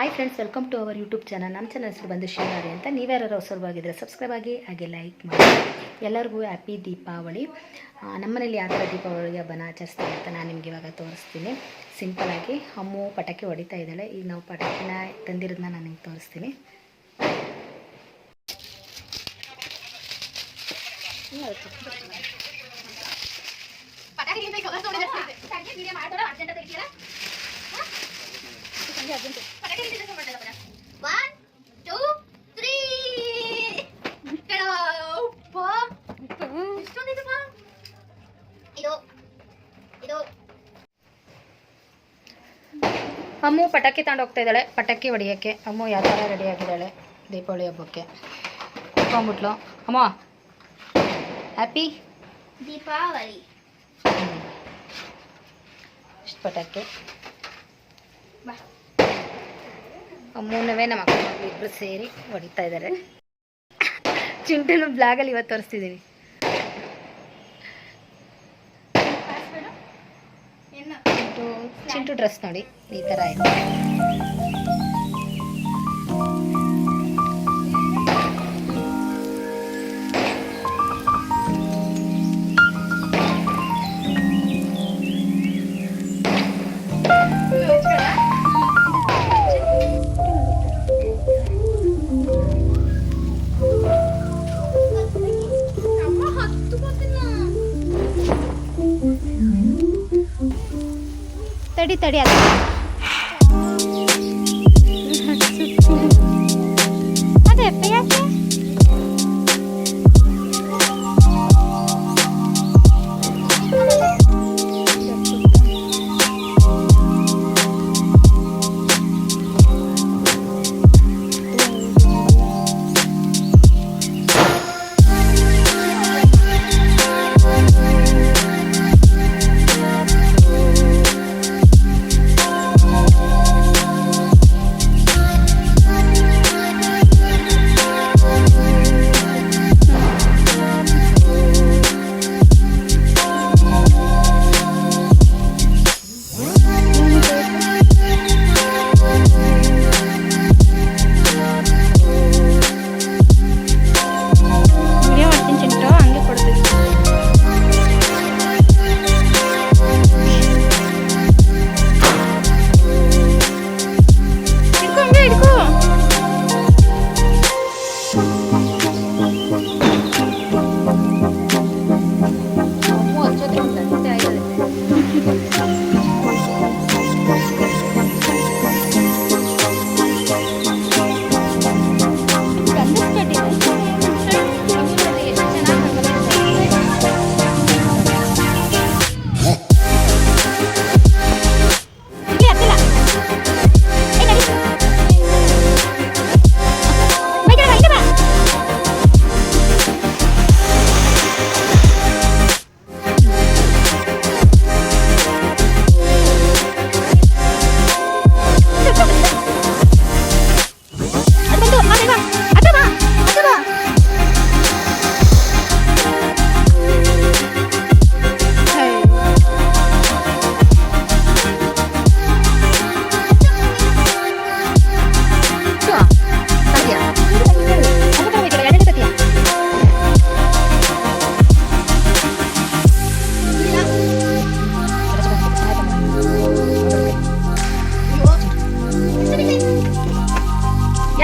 Hi friends, welcome to our YouTube channel. ನಮ್ಮ channel ಹೆಸರು ಬಂದು ಶಿವನಾರಿ ಅಂತ. ನೀವ್ಯಾರು ಹೊಸಬರಾಗಿದ್ದರೆ ಸಬ್ಸ್ಕ್ರೈಬ್ ಆಗಿ, ಹಾಗೆ ಲೈಕ್ ಮಾಡಿ. ಎಲ್ಲರಿಗೂ ಹ್ಯಾಪಿ ದೀಪಾವಳಿ. ನಮ್ಮನೇಲಿ ಯಾವ ಥರ ದೀಪಾವಳಿ ಹಬ್ಬನ ಆಚರಿಸ್ತೀವಿ ಅಂತ ನಾನು ನಿಮ್ಗೆ ಇವಾಗ ತೋರಿಸ್ತೀನಿ. ಸಿಂಪಲಾಗಿ ಅಮ್ಮು ಪಟಾಕಿ ಹೊಡಿತಾ ಇದ್ದಾಳೆ. ಈಗ ನಾವು ಪಟಾಕಿನ ತಂದಿರೋದನ್ನ ನಾನು ನಿಮ್ಗೆ ತೋರಿಸ್ತೀನಿ. ಅಮ್ಮು ಪಟಾಕಿ ತಗೊಂಡು ಹೋಗ್ತಾ ಇದ್ದಾಳೆ. ಪಟಾಕಿ ಹೊಡಿಯೋಕ್ಕೆ ಅಮ್ಮು ಯಾವ ಥರ ರೆಡಿ ಆಗಿದ್ದಾಳೆ ದೀಪಾವಳಿ ಹಬ್ಬಕ್ಕೆ. ಹೋಗ್ಬಿಟ್ಲು. ಅಮ್ಮ ಹ್ಯಾಪಿ ದೀಪಾವಳಿ. ಇಷ್ಟು ಪಟಾಕಿ ಅಮ್ಮನವೇ ನಮ್ಮ ಅಕ್ಕ ಮಕ್ಕಳು ಇಬ್ಬರು ಸೇರಿ ಹೊಡಿತಾ ಇದ್ದಾರೆ. ಚಿಂಟುನು ಬ್ಲಾಗಲ್ಲಿ ಇವತ್ತು ತೋರಿಸ್ತಿದ್ದೀವಿ. ಚಿಂಟು ಡ್ರೆಸ್ ನೋಡಿ ಈ ಥರ ಇದೆ. ತಡಿ ತಡಿ ಅದು ಅದೇ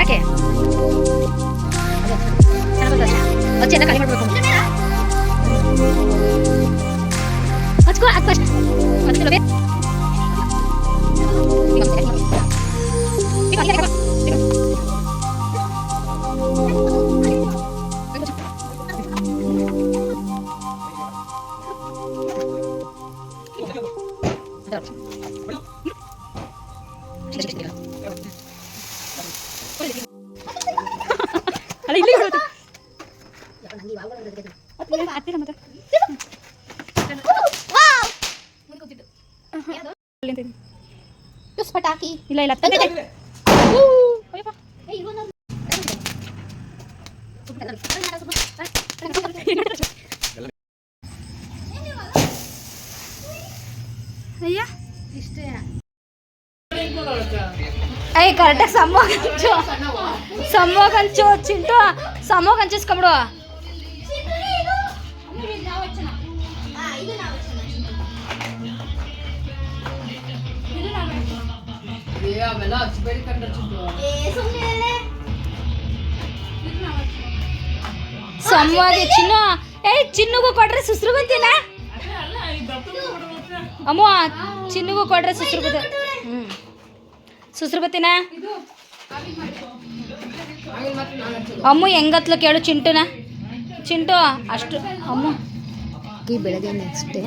ಯಾಕೆ వచ్చేనా ఖాళీ ಮಾಡ್ಬೇಕು ಹಚ್ಕೋ ಅದು ಫಸ್ಟ್ ಹಚ್ಕೊಳ್ಳೋ ಬೇ ಅಲ್ಲ ಇಲ್ಲಿ ಬರುತ್ತೆ ಪಟಾಕಿ ಇಲ್ಲ ಇಲ್ಲ ಅಯ್ಯ ಇಷ್ಟೇ ಅಯ್ಯ ಕರೆಕ್ಟಾಗಿ ಸಮ್ಮೋಗಂಚು ಚಿಂಟು ಸಮ್ಮೋಗ ಹಂಚಿಸ್ಕೊಂಬಿಡು. ಸಮ್ಮೋಗೆ ಚಿನ್ನು ಚಿನ್ನುಗೂ ಕೊಟ್ರೆ ಸುಸ್ರು ಬಂತೀನ ಅಮ್ಮ ಚಿನ್ನುಗೂ ಕೊಟ್ರೆ ಸುಸ್ರು ಬತ್ತ ಸುಸ್ರು ಬತ್ತೀನ ಅಮ್ಮ ಹೆಂಗತ್ಲ ಕೇಳು ಚಿಂಟು ಅಷ್ಟು ಅಮ್ಮ ಈ ಬೆಳಗ್ಗೆ ನೆಕ್ಸ್ಟ್ ಡೇ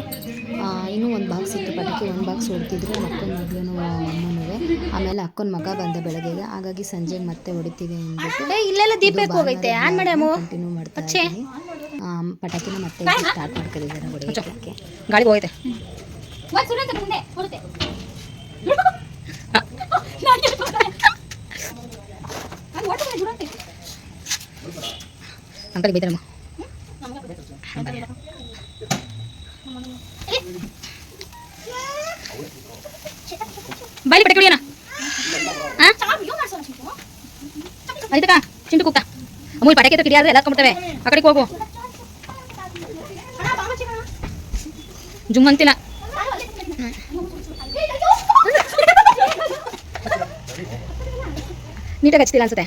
ಇನ್ನೂ ಒಂದು ಬಾಕ್ಸ್ ಇತ್ತು ಪಟಾಕಿ, ಒಂದು ಬಾಕ್ಸ್ ಹೊಡ್ತಿದ್ರು ಅಕ್ಕನ ಮಗಳೂ ಅಮ್ಮನೂ. ಆಮೇಲೆ ಅಕ್ಕನ ಮಗ ಬಂದ ಬೆಳಗ್ಗೆಗೆ, ಹಾಗಾಗಿ ಸಂಜೆಗೆ ಮತ್ತೆ ಹೊಡಿತೀವಿ ಅಂದ್ಬಿಟ್ಟು ಇಲ್ಲೆಲ್ಲ ದೀಪ ಹೋಗೈತೆ ಆನ್ ಮಾಡಿ ಕಂಟಿನ್ಯೂ ಮಾಡ್ತಾ ಇದ್ದೀನಿ. ಪಟಾಕಿನ ಮತ್ತೆ ಸ್ಟಾರ್ಟ್ ಮಾಡ್ಕೊಂಡಿದ್ದಾರೆ ಹೊಡೆಯೋಕ್ಕೆ. ಗಾಳಿ ಹೋಗೈತೆ ಅಂಕಲ್ ಬೈತಾರಮ್ಮ. ಬೈಲಿ ಪಟಾಕಿ ಹೊಡಿಯೋಣ. ಆಯ್ತಕ್ಕ ಚಿಂಟು ಕೂಗ್ತಾ ಅಮ್ಮ ಪಟಾಕಿ ಎತ್ತು ಕಿಡಿಯಾದ್ರೆ ಎಲ್ಲ ಹಾಕೊಂಡ್ಬಿಡ್ತವೆ. ಆ ಕಡೆಗೆ ಹೋಗು ಜುಮ್ ಅಂತಿಲ್ಲ. ನೀಟಾಗಿ ಹಚ್ತಿಲ್ಲ ಅನ್ಸುತ್ತೆ.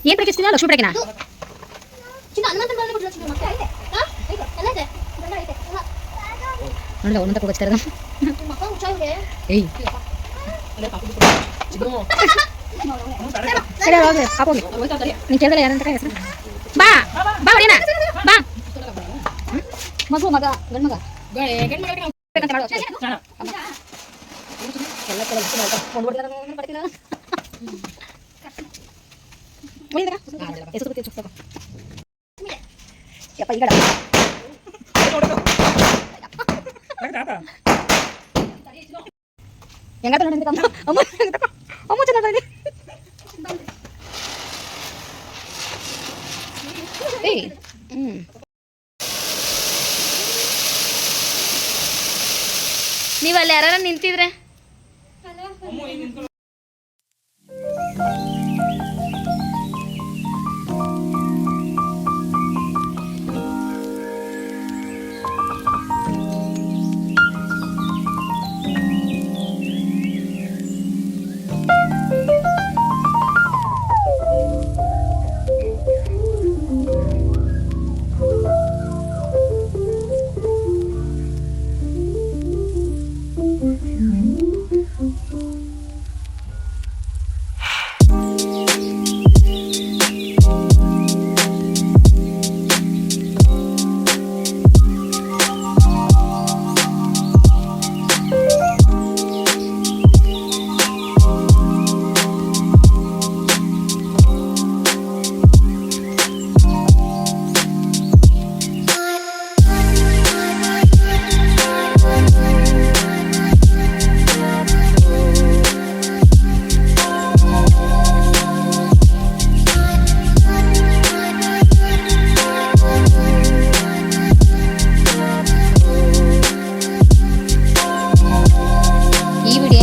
ಏನ್ ಪ್ರೇಕಿಸ್ತೀನ ಲಕ್ಷ್ಮಿ ಪ್ರೇಕಿನ ನೋಡಿ ಅವನಂತ ಕೂಗಿಸ್ತಾರೆ. ಏಯ್ ಸರಿ ಹೋಗ್ರಿ ಹಾಕೋಗಿ ನೀನು ಕೇಳಿದ್ರೆ ಯಾರಂತ ಹೆಸರು ಬಾ ಬಾ ಹೊಡಿನ ಬಾ ಮಗು ಮಗ ಗಂಡು ಮಗ ಯಪ್ಪ ಈಗ ಹೆಂಗಾತ ನೋಡಿ ಅಮ್ಮ ಅಮ್ಮ ಚೆನ್ನಾಗಿ ನೀವಲ್ಲಿ ಯಾರ ನಿಂತಿದ್ರೆ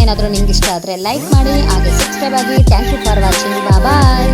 ಏನಾದರೂ ನಿಮ್ಗೆ ಇಷ್ಟ ಆದರೆ ಲೈಕ್ ಮಾಡಿ, ಹಾಗೆ ಸಬ್ಸ್ಕ್ರೈಬ್ ಆಗಿ. Thank you for watching. Bye.